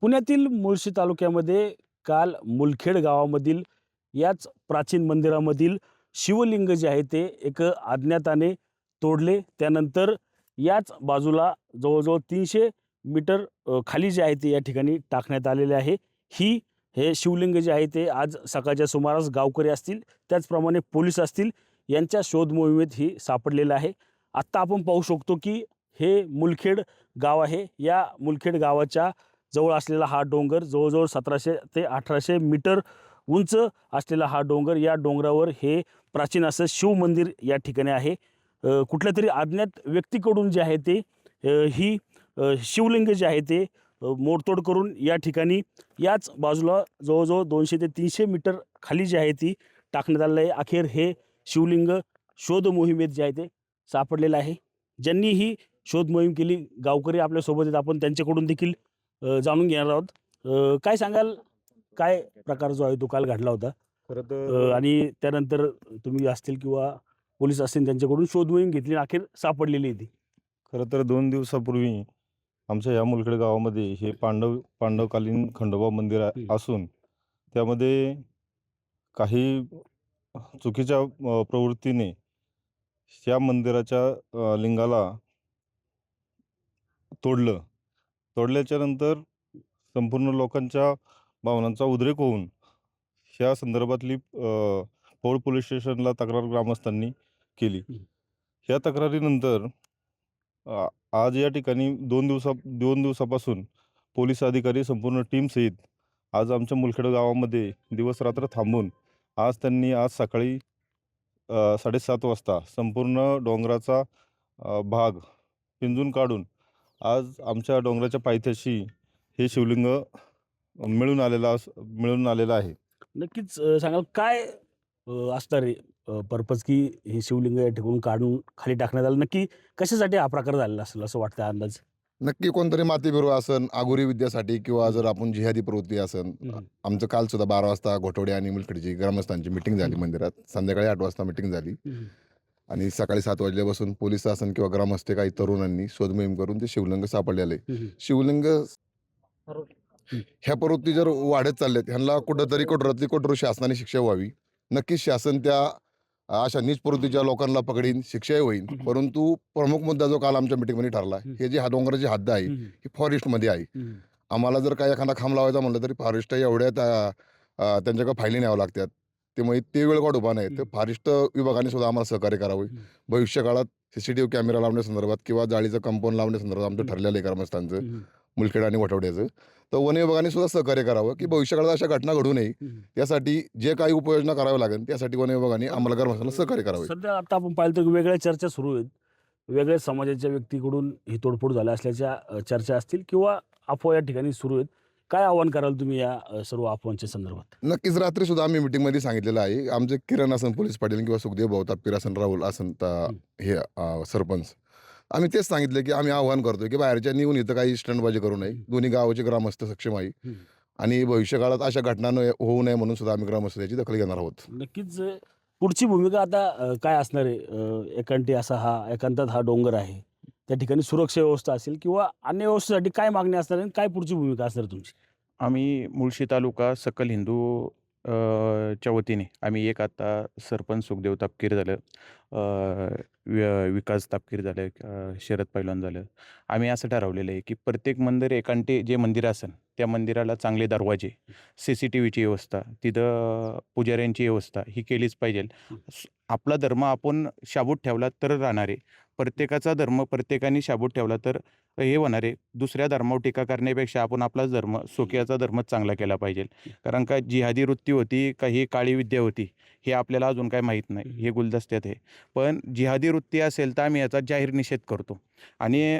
पुण्यातील मुळशी तालुक्यामध्ये काल मुलखेड गावामधील याच प्राचीन मंदिरामधील शिवलिंग जे आहे ते एक अज्ञाताने तोडले. त्यानंतर याच बाजूला जवळजवळ 300 मीटर खाली जे आहे ते या ठिकाणी टाकण्यात आलेले आहे. हे शिवलिंग जे आहे ते आज सकाळच्या सुमारास गावकरी असतील, त्याचप्रमाणे पोलीस असतील, यांच्या शोध मोहिमेत ही सापडलेलं आहे. आत्ता आपण पाहू शकतो की हे मुलखेड गाव आहे. या मुलखेड गावाच्या जवळ असलेला हा डोंगर जवळजवळ 1700 ते 1800 मीटर उंच असलेला हा डोंगर, या डोंगरावर हे प्राचीन असं शिवमंदिर या ठिकाणी आहे. कुठल्या तरी अज्ञात व्यक्तीकडून जे आहे ते शिवलिंग जे आहे ते मोडतोड करून या ठिकाणी याच बाजूला जवळजवळ 200 ते 300 मीटर खाली जे आहे ती टाकण्यात आलेलं आहे. अखेर हे शिवलिंग शोध मोहिमेत जे आहे ते सापडलेलं आहे. ज्यांनी ही शोध मोहीम केली गावकरी आपल्यासोबत आहेत, आपण त्यांच्याकडून देखील जाणून घेणार आहोत. काय सांगाल, काय प्रकार जो आहे तो काल घडला होता? खरं तर आणि त्यानंतर तुम्ही असतील किंवा पोलीस असतील त्यांच्याकडून शोध मोहीम घेतली आणि अखेर सापडलेली आहे ती. खरं तर 2 दिवसापूर्वी आमच्या या मुलखेड गावामध्ये हे पांडवकालीन खंडोबा मंदिर असून त्यामध्ये काही चुकीच्या प्रवृत्तीने या मंदिराच्या लिंगाला तोडल्याच्या नंतर संपूर्ण लोकांच्या भावनांचा उद्रेक होऊन ह्या संदर्भातली पौळ पोलीस स्टेशनला तक्रार ग्रामस्थांनी केली. ह्या तक्रारीनंतर आज या ठिकाणी 2 दिवसापासून पोलीस अधिकारी संपूर्ण टीमसहित आज आमच्या मुलखेड गावामध्ये दिवस-रात्र थांबून आज सकाळी 7:30 वाजता संपूर्ण डोंगराचा भाग पिंजून काढून आज आमच्या डोंगराच्या पायथ्याशी हे शिवलिंग मिळून आलेलं आहे. नक्कीच सांगाल काय असणार आहे पर्पज की हे शिवलिंग या ठिकाणून काढून खाली टाकण्यात आलं? नक्की कशासाठी हा प्रकार झालेला असेल असं वाटतं अंदाज? नक्की कोणतरी मातीबिरू असन, आगोरी विद्यासाठी किंवा जर आपण जिहादी प्रवृत्ती असन. आमचं काल सुद्धा 12 वाजता घोटवडे आणि मुलखेडची ग्रामस्थांची मिटिंग झाली मंदिरात. संध्याकाळी 8 वाजता मिटिंग झाली आणि सकाळी 7 वाजल्यापासून पोलीस असन किंवा ग्रामस्थ काही तरुणांनी शोध मोहीम करून ते शिवलिंग सापडलेलं आहे. शिवलिंग ह्या प्रवृत्ती जर वाढत चालल्यात, ह्यांना कुठंतरी कठोरातली कठोर शासनाने शिक्षा व्हावी. नक्कीच शासन त्या अशा नीच प्रवृत्तीच्या लोकांना पकडीन, शिक्षाही होईल. परंतु प्रमुख मुद्दा जो काल आमच्या मिटिंगमध्ये ठरला, हे जे हा डोंगराची हद्द आहे ही फॉरेस्टमध्ये आहे. आम्हाला जर काही एखादा खांब लावायचा म्हटलं तरी फॉरेस्ट एवढ्यात त्यांच्याकडे फायली न्यावं लागतात. त्यामुळे ते वेळ काढ उभा नाही. तर फॉरेस्ट विभागाने सुद्धा आम्हाला सहकार्य करावे. भविष्य काळात CCTV कॅमेरा लावण्यासंदर्भात किंवा जाळीचं कंपाऊंड लावण्यासंदर्भात आमचं ठरलेलं आहे ग्रामस्थांचं, मुलखेड आणि वटवड्याचं. तर वन विभागाने सुद्धा सहकार्य करावं की भविष्यकाळात अशा घटना घडू नये. त्यासाठी जे काही उपाययोजना कराव्या लागेल त्यासाठी वन विभागाने आम्हाला ग्रामस्थांना सहकार्य करावे. सध्या आता आपण पाहिलं तर वेगळ्या चर्चा सुरू आहेत. वेगळ्या समाजाच्या व्यक्तीकडून ही तोडफोड झाल्या असल्याच्या चर्चा असतील किंवा अफवा या ठिकाणी सुरू आहेत. काय आव्हान कराल तुम्ही या सर्व अफवांच्या संदर्भात? नक्कीच रात्री सुद्धा आम्ही मिटिंगमध्ये सांगितलेलं आहे. आमचे किरण असन पोलीस पाटील किंवा सुखदेव भाऊ तापकीर असन राहुल असन हे सरपंच, आम्ही तेच सांगितलं की आम्ही आव्हान करतोय की बाहेरच्यांनी येऊन इथं काही स्टंटबाजी करू नये. दोन्ही गावाचे ग्रामस्थ सक्षम आहे आणि भविष्यकाळात अशा घटना होऊ नये म्हणून सुद्धा आम्ही ग्रामस्थ याची दखल घेणार आहोत. नक्कीच पुढची भूमिका आता काय असणार आहे? एकांतात हा डोंगर आहे, त्या ठिकाणी सुरक्षा व्यवस्था असेल किंवा अन्य व्यवस्थेसाठी काय मागणी असणार आहे? काय पुढची भूमिका असणार तुमची? आम्ही मुळशी तालुका सकल हिंदू च्या वतीने आम्ही एक आता सरपंच सुखदेव तापकीर झालं, विकास तापकीर झालं, शरद पैलवान झालं. आम्ही असं ठरवलेलं आहे की प्रत्येक एकांटी जे मंदिर असेल त्या मंदिराला चांगले दरवाजे, CCTVची व्यवस्था, तिथं पुजाऱ्यांची व्यवस्था ही केलीच पाहिजे. आपला धर्म आपण शाबूत ठेवला तर राहणार आहे. प्रत्येकाचा धर्म प्रत्येकाने शाबूत ठेवला तर हे होणार आहे. दुसऱ्या धर्मावर टीका करण्यापेक्षा आपण आपलाच धर्म, स्वकीयाचा धर्मच चांगला केला पाहिजे. कारण का जिहादी वृत्ती होती का ही काळी विद्या होती हे आपल्याला अजून काय माहीत नाही, हे गुलदस्त्यात आहे. पण जिहादी वृत्ती असेल तर आम्ही याचा जाहीर निषेध करतो आणि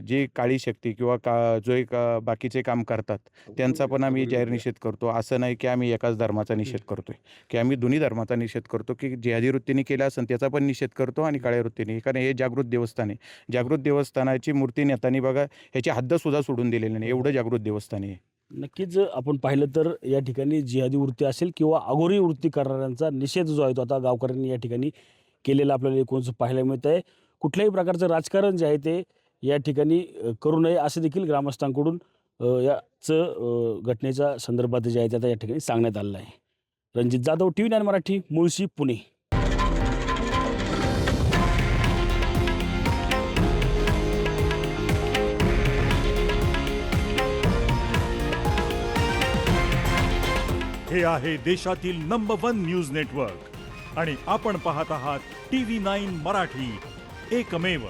जी काळी शक्ती किंवा जो एक बाकीचे काम करतात त्यांचा पण आम्ही जाहीर निषेध करतो. असं नाही की आम्ही एकाच धर्माचा निषेध करतोय, की आम्ही दोन्ही धर्माचा निषेध करतो. की जिहादी वृत्तीने केला असेल त्याचा पण निषेध करतो आणि काळ्या वृत्तीने. कारण हे जागृत देवस्थान आहे. जागृत देवस्थानाची मूर्ती नेतानी बघा ह्याची हद्दसुद्धा सोडून दिलेली नाही, एवढं जागृत देवस्थान आहे. नक्कीच आपण पाहिलं तर या ठिकाणी जिहादी वृत्ती असेल किंवा अघोरी वृत्ती करणाऱ्यांचा निषेध जो आहे तो आता गावकऱ्यांनी या ठिकाणी केलेला आपल्याला एकूणच पाहायला मिळत आहे. कुठल्याही प्रकारचं राजकारण जे आहे ते या ठिकाणी करू नये असं देखील ग्रामस्थांकडून याचं घटनेच्या संदर्भात जे आहे ते आता या ठिकाणी सांगण्यात आलेलं आहे. रणजित जाधव, TV9 मराठी, मुळशी, पुणे. हे आहे देशातील नंबर 1 न्यूज नेटवर्क आणि आपण पाहत आहात TV9 मराठी, एकमेव.